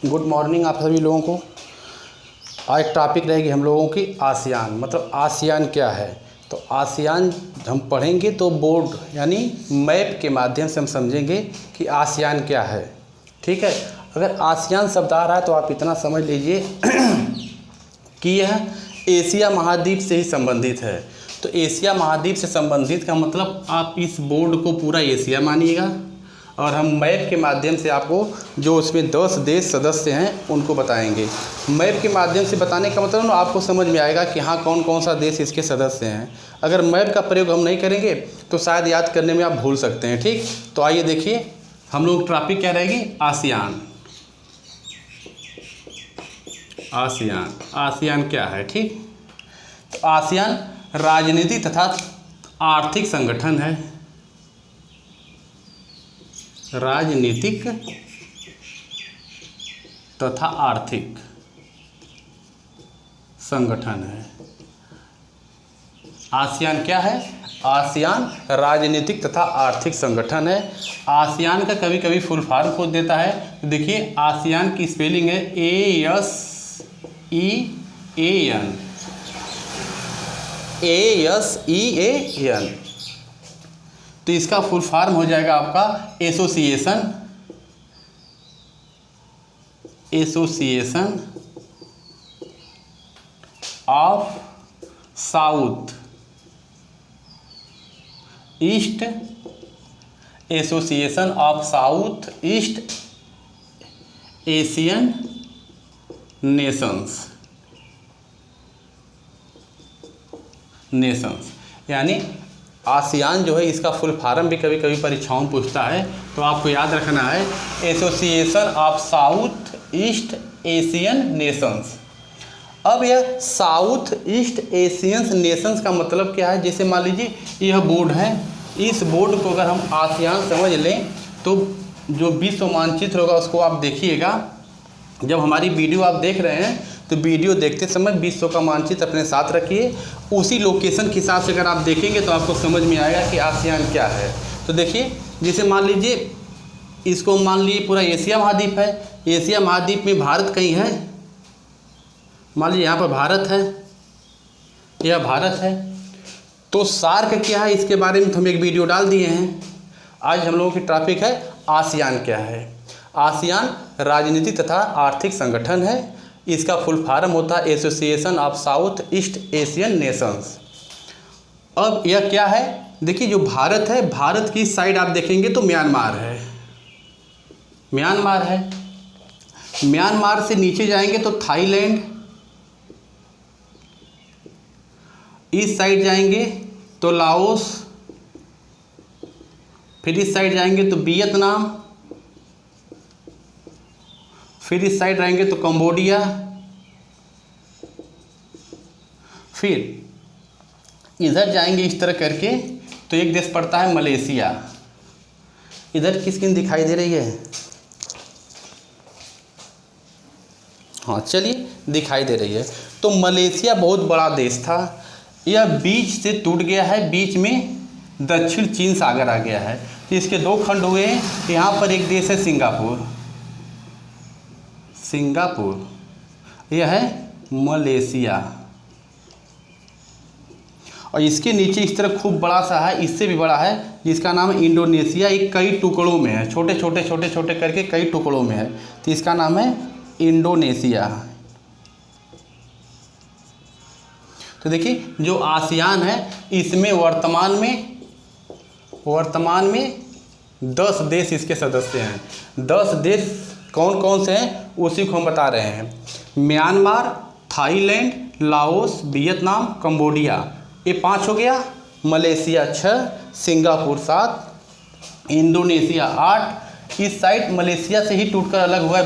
Good morning आप सभी लोगों को। आज टॉपिक रहेगी हम लोगों की आसियान, मतलब आसियान क्या है। तो आसियान हम पढ़ेंगे तो बोर्ड यानी मैप के माध्यम से हम समझेंगे कि आसियान क्या है। ठीक है, अगर आसियान शब्द आ रहा है तो आप इतना समझ लीजिए कि यह एशिया महाद्वीप से ही संबंधित है। तो एशिया महाद्वीप से संबंधित का मतलब आप इस बोर्ड को पूरा एशिया मानिएगा और हम मैप के माध्यम से आपको जो उसमें 10 देश सदस्य हैं उनको बताएंगे। मैप के माध्यम से बताने का मतलब ना आपको समझ में आएगा कि हाँ कौन कौन सा देश इसके सदस्य हैं। अगर मैप का प्रयोग हम नहीं करेंगे तो शायद याद करने में आप भूल सकते हैं। ठीक, तो आइए देखिए हम लोग टॉपिक क्या रहेगी, आसियान। आसियान आसियान क्या है। ठीक, तो आसियान राजनीतिक तथा आर्थिक संगठन है। राजनीतिक तथा आर्थिक संगठन है। आसियान क्या है? आसियान राजनीतिक तथा आर्थिक संगठन है। आसियान का कभी कभी फुल फॉर्म पूछ देता है। तो देखिए आसियान की स्पेलिंग है ASEAN। ASEAN। तो इसका फुल फॉर्म हो जाएगा आपका association of south east, association of south east Asian Nations. यानी आसियान जो है इसका फुल फॉर्म भी कभी कभी परीक्षाओं में पूछता है, तो आपको याद रखना है association of south east Asian Nations. अब यह साउथ ईस्ट एशियन नेशंस का मतलब क्या है? जैसे मान लीजिए यह बोर्ड है, इस बोर्ड को अगर हम आसियान समझ लें तो जो विश्व मानचित्र होगा उसको आप देखिएगा। जब हमारी वीडियो आप देख रहे हैं तो वीडियो देखते समय विश्व का मानचित्र अपने साथ रखिए। उसी लोकेशन के हिसाब से अगर आप देखेंगे तो आपको समझ में आएगा कि आसियान क्या है। तो देखिए जैसे मान लीजिए इसको मान लीजिए पूरा एशिया महाद्वीप है। एशिया महाद्वीप में भारत कहीं है, मान लीजिए यहाँ पर भारत है, यह भारत है। तो सार्क क्या है इसके बारे में तो हम एक वीडियो डाल दिए हैं। आज हम लोगों की टॉपिक है आसियान क्या है। आसियान राजनीतिक तथा आर्थिक संगठन है। इसका फुल फॉर्म होता है association of south east Asian Nations. अब यह क्या है? देखिए जो भारत है, भारत की साइड आप देखेंगे तो म्यांमार है। म्यांमार से नीचे जाएंगे तो थाईलैंड, इस साइड जाएंगे तो लाओस, फिर इस साइड जाएंगे तो वियतनाम, फिर इस साइड रहेंगे तो कंबोडिया, फिर इधर जाएंगे इस तरह करके तो एक देश पड़ता है मलेशिया। इधर किसकी दिखाई दे रही है? हाँ चलिए दिखाई दे रही है। तो मलेशिया बहुत बड़ा देश था, यह बीच से टूट गया है, बीच में दक्षिण चीन सागर आ गया है। तो इसके दो खंड हुए हैं। यहाँ पर एक देश है सिंगापुर, यह है मलेशिया। और इसके नीचे इस तरह खूब बड़ा सा है, इससे भी बड़ा है, जिसका नाम है इंडोनेशिया। ये कई टुकड़ों में है, छोटे छोटे करके कई टुकड़ों में है, तो इसका नाम है इंडोनेशिया। तो देखिए जो आसियान है इसमें वर्तमान में 10 देश इसके सदस्य हैं। 10 देश कौन कौन से हैं उसी को हम बता रहे हैं। Myanmar, Thailand, Laos, Vietnam, Cambodia, ये 5 हो गया। Malaysia 6, Singapore 7, Indonesia 8। इस साइड मलेशिया से ही टूटकर अलग हुआ है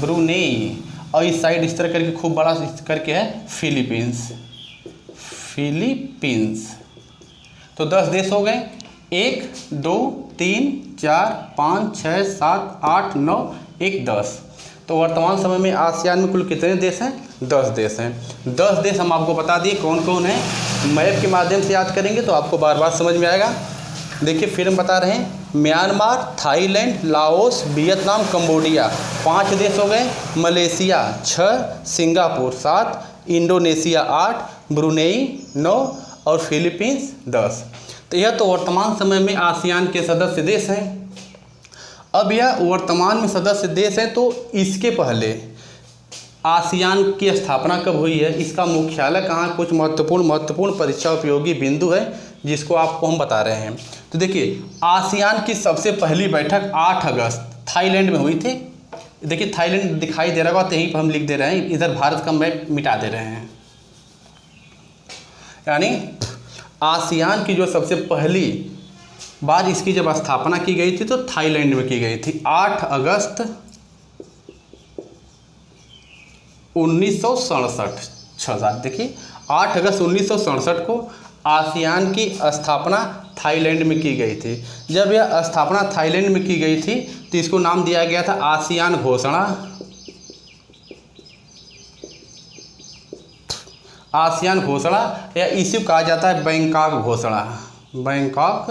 ब्रुनेई। और इस साइड इस तरह करके खूब बड़ा करके है फिलीपींस। तो 10 देश हो गए। 1 2 3 4 5 6 7 8 9 1 10। तो वर्तमान समय में आसियान में कुल कितने देश हैं? 10 देश हैं। 10 देश हम आपको बता दिए कौन कौन है। मैप के माध्यम से याद करेंगे तो आपको बार बार समझ में आएगा। देखिए फिर हम बता रहे हैं Myanmar, Thailand, Laos, Vietnam, Cambodia 5 देश हो गए। मलेशिया 6, सिंगापुर 7, इंडोनेशिया 8, ब्रुनेई 9 और फिलीपींस 10। तो यह तो वर्तमान समय में आसियान के सदस्य देश हैं। अब यह वर्तमान में सदस्य देश हैं, तो इसके पहले आसियान की स्थापना कब हुई है, इसका मुख्यालय कहाँ, कुछ महत्वपूर्ण परीक्षा उपयोगी बिंदु है जिसको आपको हम बता रहे हैं। तो देखिए, आसियान की सबसे पहली बैठक 8 अगस्त थाईलैंड में हुई थी। देखिए थाईलैंड दिखाई दे रहा होगा, तो यहीं पर हम लिख दे रहे हैं, इधर भारत का मैप मिटा दे रहे हैं। यानी आसियान की जो सबसे पहली बार इसकी जब स्थापना की गई थी तो थाईलैंड में की गई थी 8 अगस्त 1967। देखिए 8 अगस्त 1967 को आसियान की स्थापना थाईलैंड में की गई थी। जब यह स्थापना थाईलैंड में की गई थी तो इसको नाम दिया गया था आसियान घोषणा। आसियान घोषणा या इसे कहा जाता है बैंकॉक घोषणा। बैंकॉक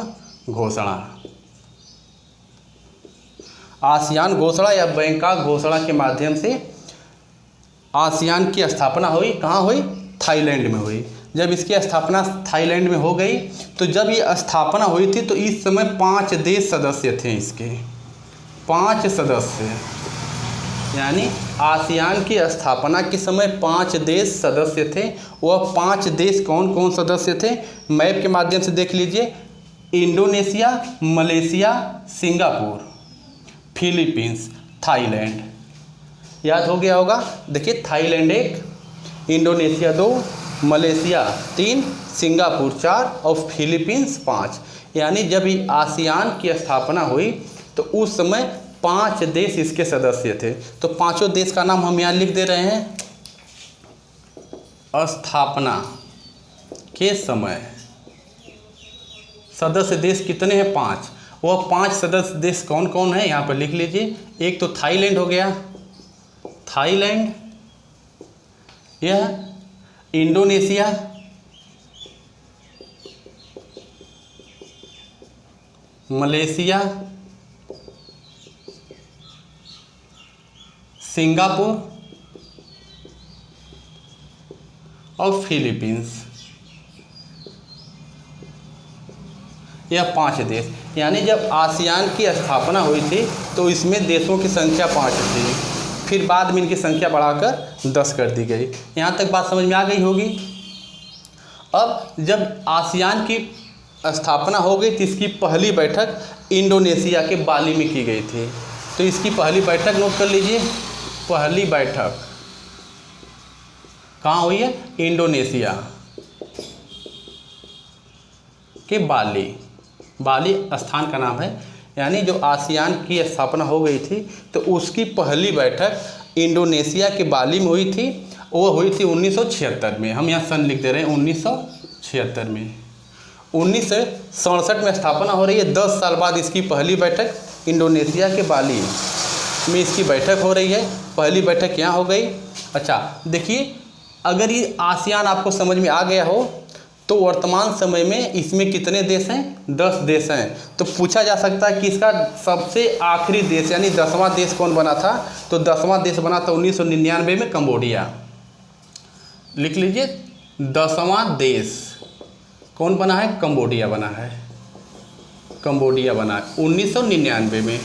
घोषणा, आसियान घोषणा या बैंकॉक घोषणा के माध्यम से आसियान की स्थापना हुई। कहाँ हुई? थाईलैंड में हुई। जब इसकी स्थापना थाईलैंड में हो गई तो जब ये स्थापना हुई थी तो इस समय 5 देश सदस्य थे। इसके 5 सदस्य, यानी आसियान की स्थापना के समय 5 देश सदस्य थे। वह 5 देश कौन कौन सदस्य थे, मैप के माध्यम से देख लीजिए। Indonesia, Malaysia, Singapore, Philippines, Thailand. याद हो गया होगा। देखिए थाईलैंड 1, इंडोनेशिया 2, मलेशिया 3, सिंगापुर 4 और फिलीपींस 5। यानी जब ये आसियान की स्थापना हुई तो उस समय 5 देश इसके सदस्य थे। तो पांचों देश का नाम हम यहाँ लिख दे रहे हैं। स्थापना के समय सदस्य देश कितने हैं? 5। वह 5 सदस्य देश कौन कौन है यहाँ पर लिख लीजिए। एक तो थाईलैंड हो गया, थाईलैंड, यह इंडोनेशिया, मलेशिया, सिंगापुर और फिलीपींस। यह 5 देश। यानी जब आसियान की स्थापना हुई थी तो इसमें देशों की संख्या 5 थी, फिर बाद में इनकी संख्या बढ़ाकर 10 कर दी गई। यहाँ तक बात समझ में आ गई होगी। अब जब आसियान की स्थापना हो गई तो इसकी पहली बैठक इंडोनेशिया के बाली में की गई थी। तो इसकी पहली बैठक नोट कर लीजिए। पहली बैठक कहाँ हुई है? इंडोनेशिया के बाली। बाली स्थान का नाम है। यानी जो आसियान की स्थापना हो गई थी तो उसकी पहली बैठक इंडोनेशिया के बाली में हुई थी। वो हुई थी 1976 में। हम यहाँ सन लिख दे रहे हैं 1976 में। 1967 में स्थापना हो रही है। 10 साल बाद इसकी पहली बैठक इंडोनेशिया के बाली में इसकी बैठक हो रही है। पहली बैठक यहाँ हो गई। अच्छा देखिए, अगर ये आसियान आपको समझ में आ गया हो तो वर्तमान समय में इसमें कितने देश हैं? 10 देश हैं। तो पूछा जा सकता है कि इसका सबसे आखिरी देश यानी 10वां देश कौन बना था? तो 10वां देश बना था 1999 में कंबोडिया। लिख लीजिए, 10वां देश कौन बना है? कंबोडिया बना है। कंबोडिया बना है 1999 में।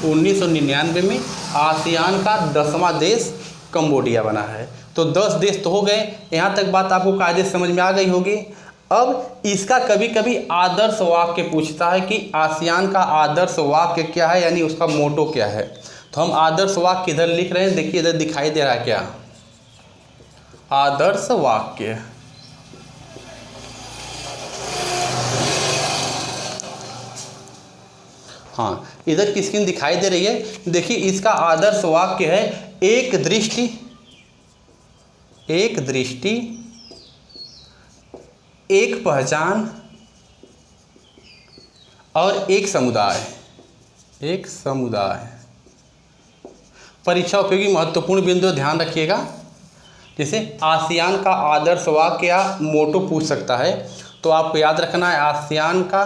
1999 में आसियान का 10वां देश कंबोडिया बना है। तो 10 देश तो हो गए। यहाँ तक बात आपको कायदे समझ में आ गई होगी। अब इसका कभी कभी आदर्श वाक्य पूछता है कि आसियान का आदर्श वाक्य क्या है, यानी उसका मोटो क्या है। तो हम आदर्श वाक्य इधर लिख रहे हैं। देखिए इधर दिखाई दे रहा है क्या? आदर्श वाक्य। हाँ, इधर की स्क्रीन दिखाई दे रही है। देखिए इसका आदर्श वाक्य है, एक दृष्टि, एक पहचान और एक समुदाय। एक समुदाय। परीक्षा उपयोगी महत्वपूर्ण बिंदु ध्यान रखिएगा। जैसे आसियान का आदर्श वाक्य या मोटो पूछ सकता है तो आपको याद रखना है आसियान का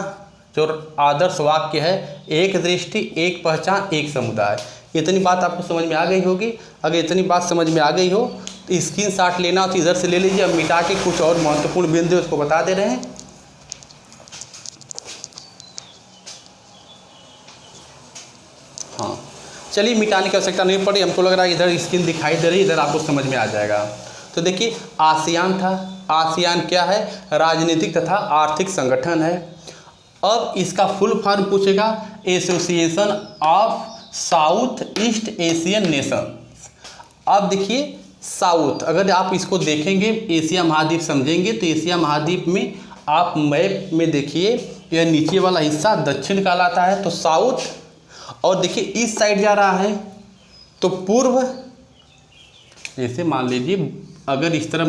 जो आदर्श वाक्य है, एक दृष्टि, एक पहचान, एक समुदाय। इतनी बात आपको समझ में आ गई होगी। अगर इतनी बात समझ में आ गई हो तो स्क्रीनशॉट लेना हो तो इधर से ले लीजिए। अब मिटा के कुछ और महत्वपूर्ण बिंदु उसको बता दे रहे हैं। हाँ, चलिए, मिटाने की आवश्यकता नहीं पड़ी, हमको लग रहा है इधर स्क्रीन दिखाई दे रही है, इधर आपको समझ में आ जाएगा। तो देखिए, आसियान था। आसियान क्या है? राजनीतिक तथा आर्थिक संगठन है। अब इसका फुल फॉर्म पूछेगा, association of south east Asian nation. अब देखिए, साउथ, अगर आप इसको देखेंगे, एशिया महाद्वीप समझेंगे तो एशिया महाद्वीप में आप मैप में देखिए, यह नीचे वाला हिस्सा दक्षिण कहलाता है, तो साउथ। और देखिए इस साइड जा रहा है तो पूर्व। जैसे मान लीजिए अगर इस तरह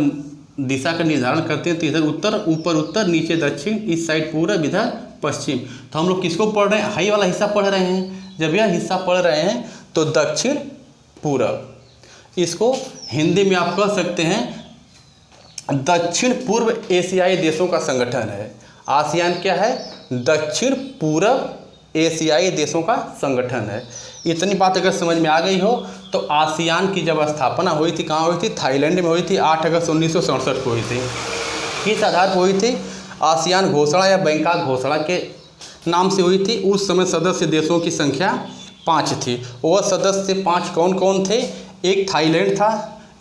दिशा का निर्धारण करते हैं तो इधर उत्तर, ऊपर उत्तर, नीचे दक्षिण, इस साइड पूरब, इधर पश्चिम। तो हम लोग किसको पढ़ रहे हैं? हाई वाला हिस्सा पढ़ रहे हैं। जब यह हिस्सा पढ़ रहे हैं तो दक्षिण पूरब, इसको हिंदी में आप कह सकते हैं दक्षिण पूर्व एशियाई देशों का संगठन है। आसियान क्या है? दक्षिण पूर्व एशियाई देशों का संगठन है। इतनी बात अगर समझ में आ गई हो तो आसियान की जब स्थापना हुई थी, कहाँ हुई थी? थाईलैंड में हुई थी। 8 अगस्त 1967 को हुई थी। किस आधार पर हुई थी? आसियान घोषणा या बैंकॉक घोषणा के नाम से हुई थी। उस समय सदस्य देशों की संख्या 5 थी। वह सदस्य 5 कौन कौन थे? एक थाईलैंड था,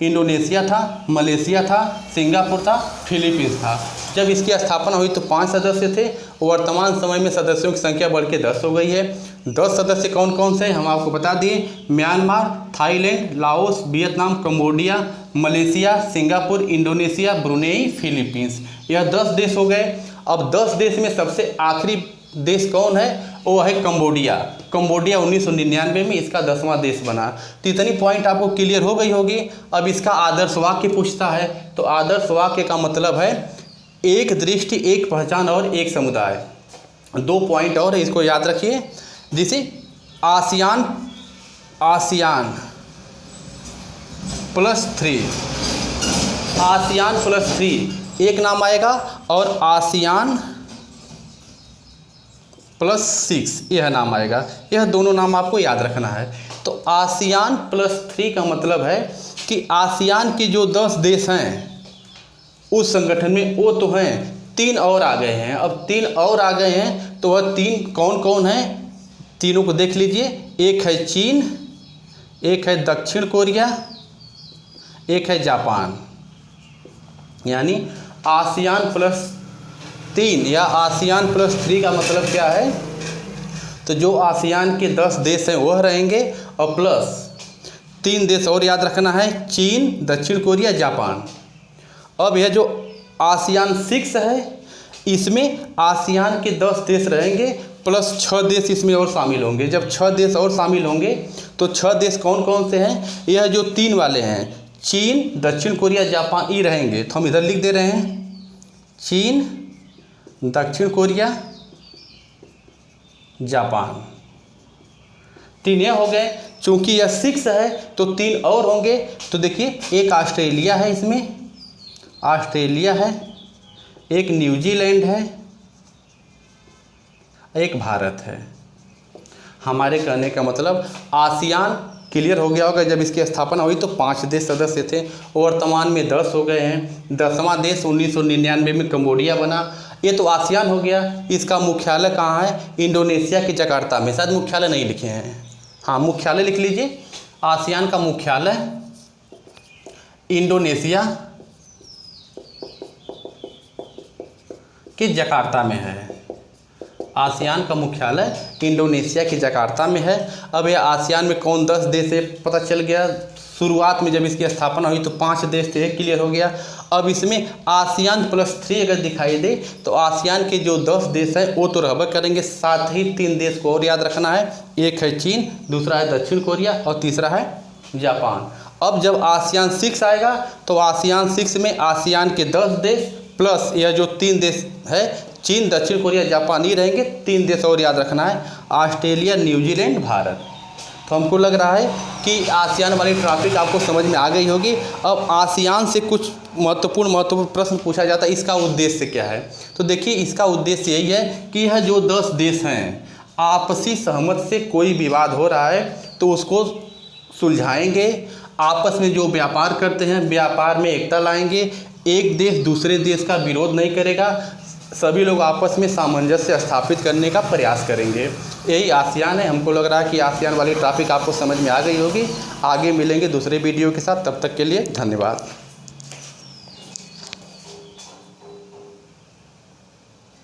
इंडोनेशिया था, मलेशिया था, सिंगापुर था, फिलीपींस था। जब इसकी स्थापना हुई तो 5 सदस्य थे। वर्तमान समय में सदस्यों की संख्या बढ़ के 10 हो गई है। 10 सदस्य कौन कौन से हम आपको बता दिए। Myanmar, Thailand, Laos, Vietnam, Cambodia, Malaysia, Singapore, Indonesia, Brunei, Philippines, यह 10 देश हो गए। अब 10 देश में सबसे आखिरी देश कौन है? वो है कंबोडिया। कंबोडिया 1999 में इसका 10वां देश बना। तो इतनी पॉइंट आपको क्लियर हो गई होगी। अब इसका आदर्श वाक्य पूछता है, तो आदर्श वाक्य का मतलब है एक दृष्टि, एक पहचान और एक समुदाय। 2 पॉइंट और है, इसको याद रखिए। जैसे आसियान +3, आसियान +3 एक नाम आएगा, और आसियान +6 यह नाम आएगा। यह दोनों नाम आपको याद रखना है। तो आसियान +3 का मतलब है कि आसियान के जो 10 देश हैं उस संगठन में, वो तो हैं, 3 और आ गए हैं। अब 3 और आ गए हैं तो वह 3 कौन कौन हैं? तीनों को देख लीजिए। एक है चीन, एक है दक्षिण कोरिया, एक है जापान। यानी आसियान +3 या आसियान +3 का मतलब क्या है? तो जो आसियान के 10 देश हैं वह रहेंगे, और प्लस 3 देश और याद रखना है, चीन, दक्षिण कोरिया, जापान। अब यह जो आसियान 6 है, इसमें आसियान के 10 देश रहेंगे, प्लस 6 देश इसमें और शामिल होंगे। जब 6 देश और शामिल होंगे तो 6 देश कौन कौन से हैं? यह जो 3 वाले हैं, चीन, दक्षिण कोरिया, जापान, ये रहेंगे। तो हम इधर लिख दे रहे हैं, चीन, दक्षिण कोरिया, जापान, 3 ये हो गए। चूँकि यह 6 है तो 3 और होंगे। तो देखिए, एक ऑस्ट्रेलिया है, इसमें ऑस्ट्रेलिया है, एक न्यूजीलैंड है, एक भारत है। हमारे कहने का मतलब आसियान क्लियर हो गया होगा। जब इसकी स्थापना हुई तो 5 देश सदस्य थे, वर्तमान में 10 हो गए हैं। 10वां देश 1999 में कंबोडिया बना। ये तो आसियान हो गया। इसका मुख्यालय कहाँ है? इंडोनेशिया के जकार्ता में। शायद मुख्यालय नहीं लिखे हैं, हाँ मुख्यालय लिख लीजिए। आसियान का मुख्यालय इंडोनेशिया के जकार्ता में है। आसियान का मुख्यालय इंडोनेशिया के जकार्ता में है। अब यह आसियान में कौन 10 देश है पता चल गया। शुरुआत में जब इसकी स्थापना हुई तो 5 देश थे, क्लियर हो गया। अब इसमें आसियान +3 अगर दिखाई दे तो आसियान के जो 10 देश हैं वो तो रहबे करेंगे, साथ ही 3 देश को और याद रखना है। एक है चीन, दूसरा है दक्षिण कोरिया और तीसरा है जापान। अब जब आसियान 6 आएगा तो आसियान 6 में आसियान के 10 देश प्लस यह जो 3 देश है, चीन, दक्षिण कोरिया, जापान, ये रहेंगे। 3 देश और याद रखना है, ऑस्ट्रेलिया, न्यूजीलैंड, भारत। तो हमको लग रहा है कि आसियान वाली टॉपिक आपको समझ में आ गई होगी। अब आसियान से कुछ महत्वपूर्ण प्रश्न पूछा जाता है, इसका उद्देश्य क्या है। तो देखिए इसका उद्देश्य यही है कि यह जो 10 देश हैं आपसी सहमत से कोई विवाद हो रहा है तो उसको सुलझाएंगे, आपस में जो व्यापार करते हैं व्यापार में एकता लाएंगे, एक देश दूसरे देश का विरोध नहीं करेगा, सभी लोग आपस में सामंजस्य स्थापित करने का प्रयास करेंगे। यही आसियान है। हमको लग रहा है कि आसियान वाली टॉपिक आपको समझ में आ गई होगी। आगे मिलेंगे दूसरे वीडियो के साथ, तब तक के लिए धन्यवाद।